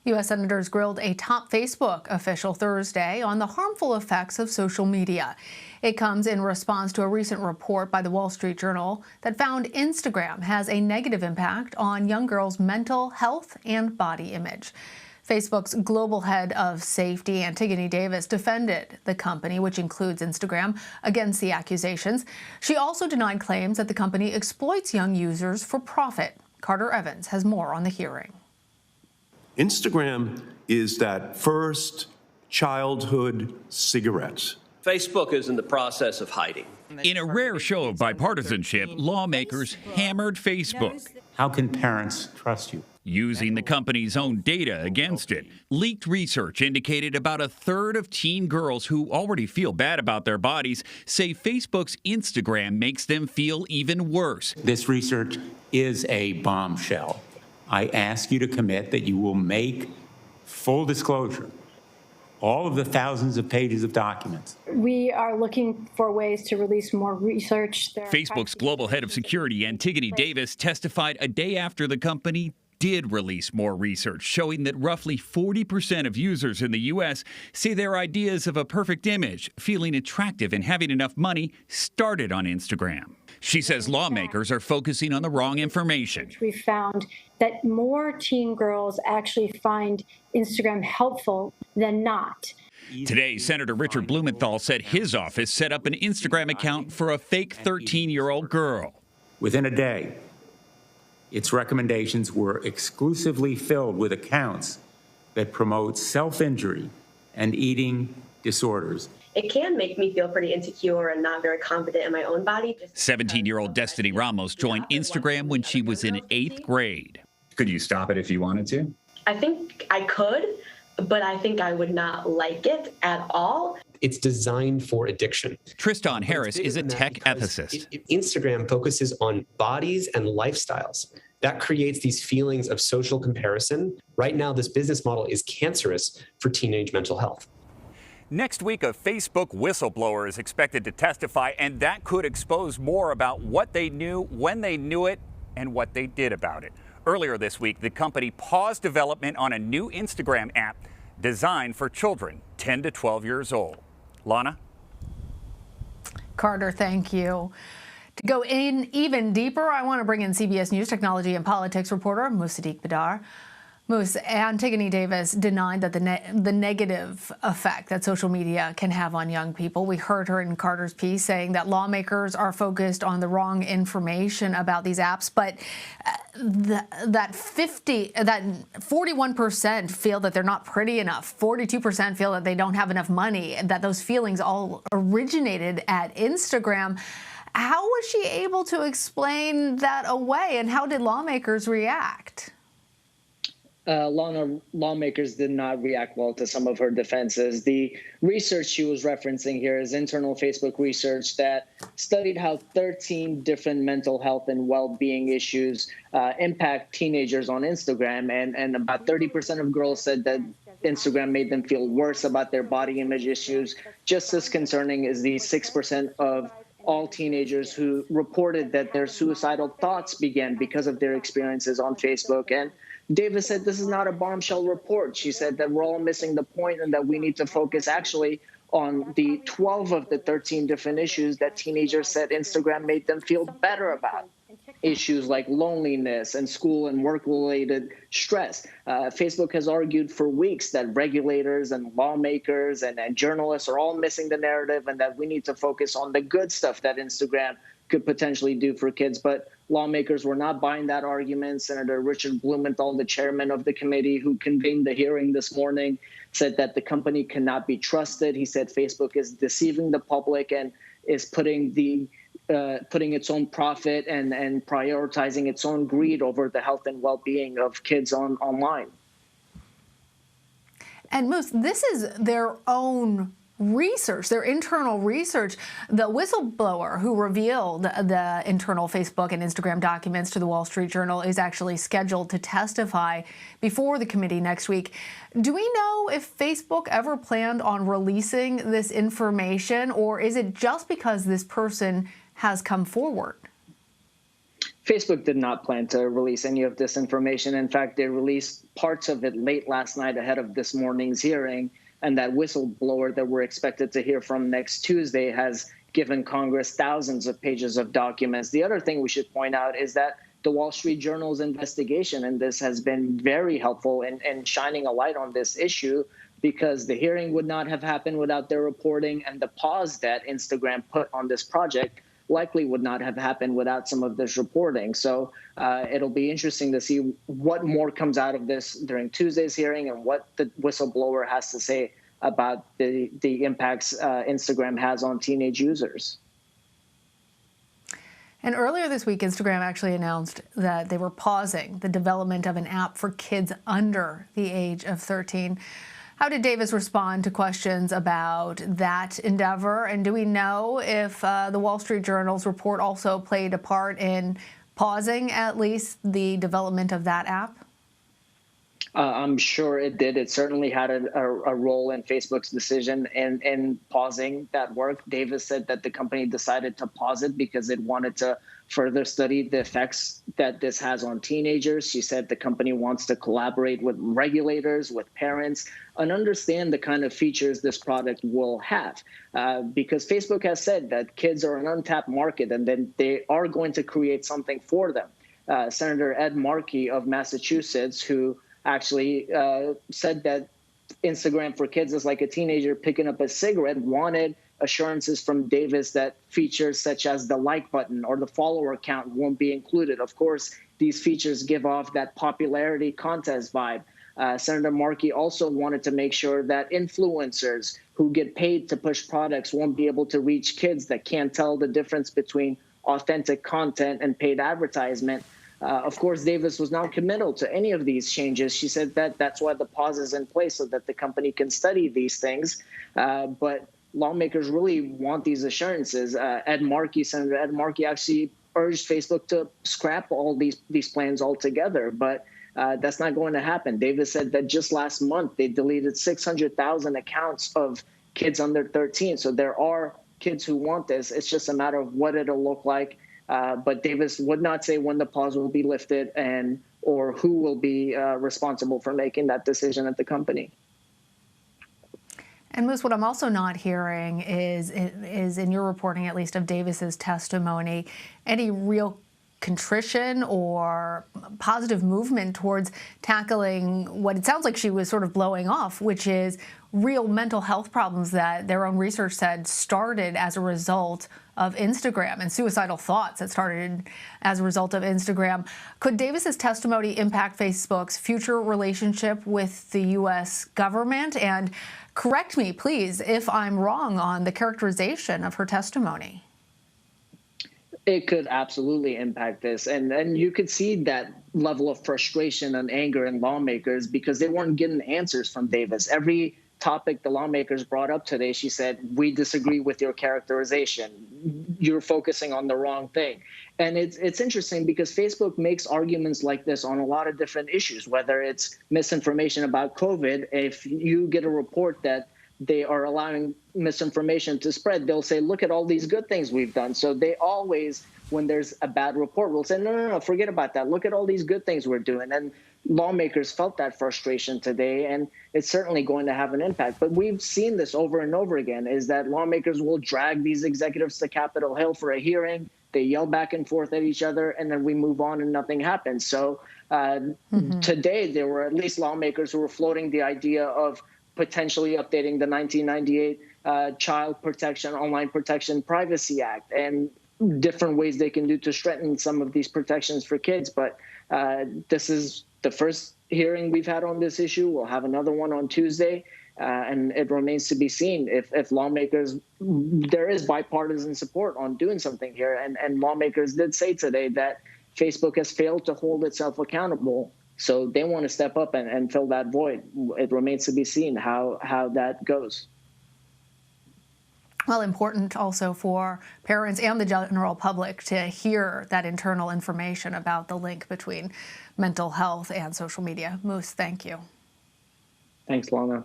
U.S. senators grilled a top Facebook official Thursday on the harmful effects of social media. It comes in response to a recent report by the Wall Street Journal that found Instagram has a negative impact on young girls' mental health and body image. Facebook's global head of safety, Antigone Davis, defended the company, which includes Instagram, against the accusations. She also denied claims that the company exploits young users for profit. Carter Evans has more on the hearing. Instagram is that first childhood cigarette. Facebook is in the process of hiding. In a rare show of bipartisanship, lawmakers hammered Facebook. How can parents trust you? Using the company's own data against it. Leaked research indicated about a third of teen girls who already feel bad about their bodies say Facebook's Instagram makes them feel even worse. This research is a bombshell. I ask you to commit that you will make full disclosure all of the thousands of pages of documents. We are looking for ways to release more research. Facebook's global head of security, Antigone Davis, testified a day after the company did release more research showing that roughly 40% of users in the U.S. say their ideas of a perfect image, feeling attractive and having enough money started on Instagram. She says lawmakers are focusing on the wrong information. We found that more teen girls actually find Instagram helpful than not. Today, Senator Richard Blumenthal said his office set up an Instagram account for a fake 13-year-old girl. Within a day, its recommendations were exclusively filled with accounts that promote self-injury and eating disorders. It can make me feel pretty insecure and not very confident in my own body. 17-year-old Destiny Ramos joined Instagram when she was in 8th grade. Could you stop it if you wanted to? I think I could, but I think I would not like it at all. It's designed for addiction. Tristan Harris is a tech ethicist. Instagram focuses on bodies and lifestyles. That creates these feelings of social comparison. Right now, this business model is cancerous for teenage mental health. Next week, a Facebook whistleblower is expected to testify, and that could expose more about what they knew, when they knew it, and what they did about it. Earlier this week, the company paused development on a new Instagram app designed for children 10 to 12 years old. Lana? Carter, thank you. To go in even deeper, I want to bring in CBS News technology and politics reporter Musaddiq Badar. Moose, Antigone Davis denied that the negative effect that social media can have on young people. We heard her in Carter's piece saying that lawmakers are focused on the wrong information about these apps, but that 41% feel that they're not pretty enough, 42% feel that they don't have enough money, that those feelings all originated at Instagram. How was she able to explain that away, and how did lawmakers react? Lawmakers did not react well to some of her defenses. The research she was referencing here is internal Facebook research that studied how 13 different mental health and well-being issues impact teenagers on Instagram. And about 30% of girls said that Instagram made them feel worse about their body image issues. Just as concerning is the 6% of all teenagers who reported that their suicidal thoughts began because of their experiences on Facebook. And Davis said this is not a bombshell report. She said that we're all missing the point and that we need to focus actually on the 12 of the 13 different issues that teenagers said Instagram made them feel better about. Issues like loneliness and school and work-related stress. Facebook has argued for weeks that regulators and lawmakers and journalists are all missing the narrative and that we need to focus on the good stuff that Instagram could potentially do for kids. But lawmakers were not buying that argument. Senator Richard Blumenthal, the chairman of the committee who convened the hearing this morning, said that the company cannot be trusted. He said Facebook is deceiving the public and is putting its own profit and prioritizing its own greed over the health and well-being of kids online. And Moose, this is their own research, their internal research. The whistleblower who revealed the internal Facebook and Instagram documents to the Wall Street Journal is actually scheduled to testify before the committee next week. Do we know if Facebook ever planned on releasing this information, or is it just because this person has come forward? Facebook did not plan to release any of this information. In fact, they released parts of it late last night ahead of this morning's hearing. And that whistleblower that we're expected to hear from next Tuesday has given Congress thousands of pages of documents. The other thing we should point out is that the Wall Street Journal's investigation in this has been very helpful in shining a light on this issue, because the hearing would not have happened without their reporting, and the pause that Instagram put on this project likely would not have happened without some of this reporting. So it'll be interesting to see what more comes out of this during Tuesday's hearing and what the whistleblower has to say about the impacts Instagram has on teenage users. And earlier this week, Instagram actually announced that they were pausing the development of an app for kids under the age of 13. How did Davis respond to questions about that endeavor? And do we know if the Wall Street Journal's report also played a part in pausing at least the development of that app? I'm sure it did. It certainly had a role in Facebook's decision in pausing that work. Davis said that the company decided to pause it because it wanted to further study the effects that this has on teenagers. She said the company wants to collaborate with regulators, with parents, and understand the kind of features this product will have. Because Facebook has said that kids are an untapped market, and then they are going to create something for them. Senator Ed Markey of Massachusetts, who actually said that Instagram for kids is like a teenager picking up a cigarette, wanted assurances from Davis that features such as the like button or the follower count won't be included. Of course, these features give off that popularity contest vibe. Senator Markey also wanted to make sure that influencers who get paid to push products won't be able to reach kids that can't tell the difference between authentic content and paid advertisement. Of course, Davis was not committal to any of these changes. She said that that's why the pause is in place, so that the company can study these things. But lawmakers really want these assurances. Senator Ed Markey actually urged Facebook to scrap all these plans altogether. But that's not going to happen. Davis said that just last month they deleted 600,000 accounts of kids under 13. So there are kids who want this. It's just a matter of what it'll look like. But Davis would not say when the pause will be lifted or who will be responsible for making that decision at the company. And Moose, what I'm also not hearing is in your reporting, at least of Davis's testimony, any real contrition or positive movement towards tackling what it sounds like she was sort of blowing off, which is real mental health problems that their own research said started as a result of Instagram, and suicidal thoughts that started as a result of Instagram. Could Davis's testimony impact Facebook's future relationship with the U.S. government? And correct me, please, if I'm wrong on the characterization of her testimony. It could absolutely impact this. And you could see that level of frustration and anger in lawmakers because they weren't getting answers from Davis. Every topic the lawmakers brought up today, she said, we disagree with your characterization. You're focusing on the wrong thing. And it's interesting because Facebook makes arguments like this on a lot of different issues, whether it's misinformation about COVID. If you get a report that they are allowing misinformation to spread, they'll say, look at all these good things we've done. So they always, when there's a bad report, will say, no, forget about that. Look at all these good things we're doing. And lawmakers felt that frustration today, and it's certainly going to have an impact. But we've seen this over and over again, is that lawmakers will drag these executives to Capitol Hill for a hearing. They yell back and forth at each other, and then we move on and nothing happens. So today, there were at least lawmakers who were floating the idea of potentially updating the 1998 Child Protection, Online Protection Privacy Act, and different ways they can do to strengthen some of these protections for kids. But this is the first hearing we've had on this issue. We'll have another one on Tuesday, and it remains to be seen if lawmakers, there is bipartisan support on doing something here. And lawmakers did say today that Facebook has failed to hold itself accountable. So they want to step up and fill that void. It remains to be seen how that goes. Well, important also for parents and the general public to hear that internal information about the link between mental health and social media. Moose, thank you. Thanks, Lana.